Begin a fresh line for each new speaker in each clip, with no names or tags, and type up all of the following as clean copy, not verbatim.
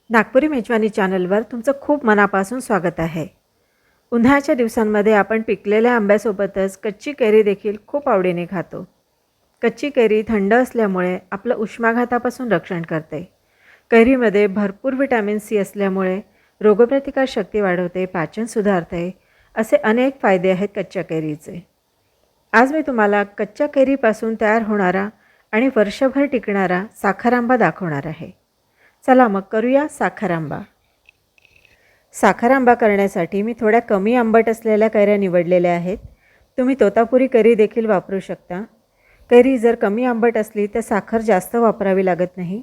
नागपुरी मेजवानी चॅनलवर तुमचं खूप मनापासून स्वागत आहे. उन्हाळ्याच्या दिवसांमध्ये आपण पिकलेल्या आंब्यासोबतच कच्ची कैरी देखील खूप आवडीने खातो. कच्ची कैरी थंड असल्यामुळे आपलं उष्माघातापासून रक्षण करते. कैरीमध्ये भरपूर व्हिटॅमिन सी असल्यामुळे रोगप्रतिकार शक्ती वाढवते, पाचन सुधारते, असे अनेक फायदे आहेत कच्च्या कैरीचे. आज मी तुम्हाला कच्च्या कैरीपासून तयार होणारा आणि वर्षभर टिकणारा साखर आंबा दाखवणार आहे. चला मग करूया साखर आंबा. साखर आंबा करण्यासाठी मी थोड्या कमी आंबट असलेल्या कैऱ्या निवडलेल्या आहेत. तुम्ही तोतापुरी कैरी देखील वापरू शकता. कैरी जर कमी आंबट असली तर साखर जास्त वापरावी लागत नाही.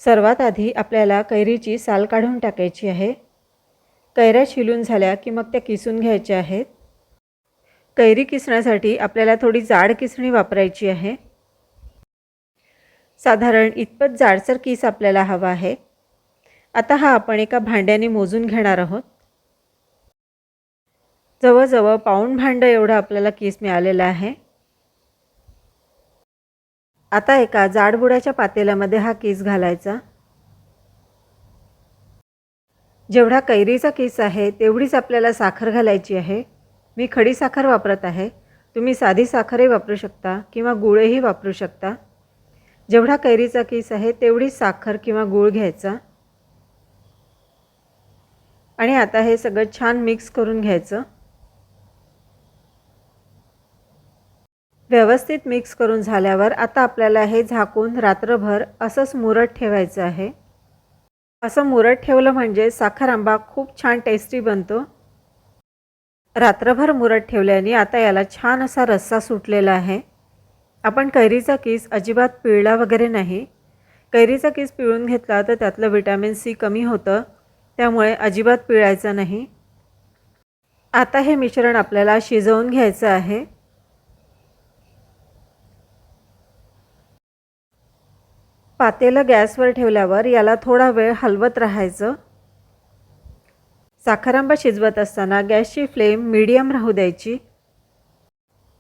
सर्वात आधी आपल्याला कैरीची साल काढून टाकायची आहे. कैऱ्या शिलून झाल्या की मग त्या किसून घ्यायच्या आहेत. कैरी किसण्यासाठी आपल्याला थोडी जाड किसणी वापरायची आहे. साधारण इतपत जाडसर किस आपल्याला हवा आहे. आता हा आपण एका भांड्याने मोजून घेणार आहोत. जवळजवळ पाऊण भांडं एवढा आपल्याला किस मिळालेला आहे. आता एका जाडबुडाच्या पातेल्यामध्ये हा किस घालायचा. जेवढा कैरीचा किस आहे तेवढीच आपल्याला साखर घालायची आहे. मी खडी साखर वापरत आहे. तुम्ही साधी साखरही वापरू शकता किंवा गूळही वापरू शकता. जेवढा कैरीचा किस आहे तेवढीच साखर किंवा गूळ घ्यायचा आणि आता हे सगळं छान मिक्स करून घ्यायचं. व्यवस्थित मिक्स करून झाल्यावर आता आपल्याला हे झाकून रात्रभर असंच मुरत ठेवायचं आहे. असं मुरत ठेवलं म्हणजे साखर आंबा खूप छान टेस्टी बनतो. रात्रभर मुरत ठेवल्याने आता याला छान असा रस्सा सुटलेला आहे. आपण कैरीचा किस अजिबात पिळला वगैरे नाही. कैरीचा किस पिळून घेतला तर त्यातलं व्हिटॅमिन सी कमी होतं, त्यामुळे अजिबात पिळायचं नाही. आता हे मिश्रण आपल्याला शिजवून घ्यायचं आहे. पातेलं गॅसवर ठेवल्यावर याला थोडा वेळ हलवत राहायचं. साखर आंबा शिजवत असताना गॅसची फ्लेम मीडियम राहू द्यायची.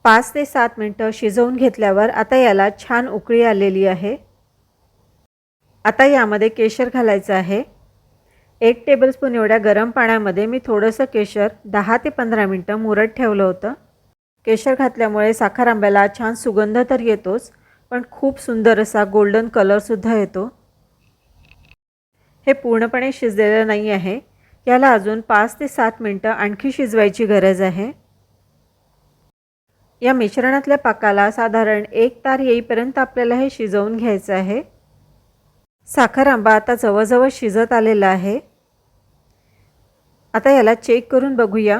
5 ते 7 मिनटं शिजवून घेतल्यावर आता याला छान उकळी आलेली आहे. आता यामध्ये केशर घालायचं आहे. 1 टेबलस्पून एवढ्या गरम पाण्यामध्ये मी थोडंसं केशर 10 ते 15 मिनटं मुरत ठेवलं होतं. केशर घातल्यामुळे साखर आंब्याला छान सुगंध तर येतोच, पण खूप सुंदर असा गोल्डन कलरसुद्धा येतो. हे पूर्णपणे शिजलेलं नाही आहे. याला अजून 5 ते 7 मिनटं आणखी शिजवायची गरज आहे. या मिश्रणातल्या पाकाला साधारण 1 तार येईपर्यंत आपल्याला हे शिजवून घ्यायचं आहे. साखर आंबा आता जवळजवळ शिजत आलेला आहे. आता याला चेक करून बघूया.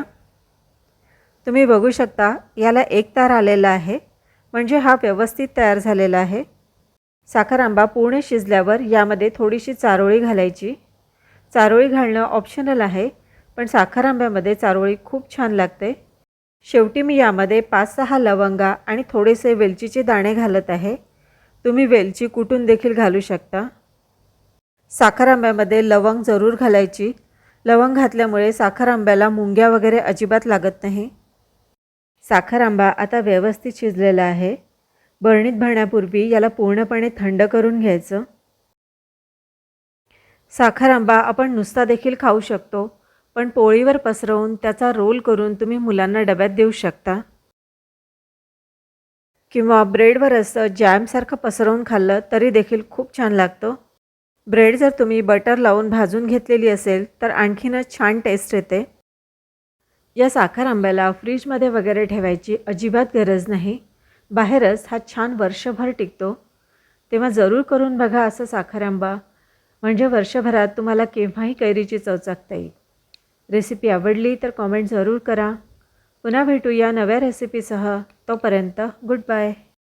तुम्ही बघू शकता याला 1 तार आलेला आहे, म्हणजे हा व्यवस्थित तयार झालेला आहे. साखर आंबा पूर्ण शिजल्यावर यामध्ये थोडीशी चारोळी घालायची. चारोळी घालणं ऑप्शनल आहे, पण साखर आंब्यामध्ये चारोळी खूप छान लागते. शेवटी मी यामध्ये 5-6 लवंगा आणि थोडेसे वेलचीचे दाणे घालत आहे. तुम्ही वेलची कुटून देखील घालू शकता. साखर आंब्यामध्ये लवंग जरूर घालायची. लवंग घातल्यामुळे साखर आंब्याला मुंग्या वगैरे अजिबात लागत नाही. साखर आंबा आता व्यवस्थित शिजलेला आहे. बरणीत भरण्यापूर्वी याला पूर्णपणे थंड करून घ्यायचं. साखर आंबा आपण नुसता देखील खाऊ शकतो, पण पोळीवर पसरवून त्याचा रोल करून तुम्ही मुलांना डब्यात देऊ शकता. किंवा ब्रेडवर असं जॅमसारखं पसरवून खाल्लं तरी देखील खूप छान लागतं. ब्रेड जर तुम्ही बटर लावून भाजून घेतलेली असेल तर आणखीनच छान टेस्ट येते. या साखर आंब्याला फ्रीजमध्ये वगैरे ठेवायची अजिबात गरज नाही. बाहेरच हा छान वर्षभर टिकतो. तेव्हा जरूर करून बघा असं साखर आंबा, म्हणजे वर्षभरात तुम्हाला केव्हाही कैरीची चव चाखता येईल. रेसिपी आवडली तर कॉमेंट जरूर करा. पुन्हा भेटूया नव्या रेसिपीसह. तोपर्यंत गुड बाय.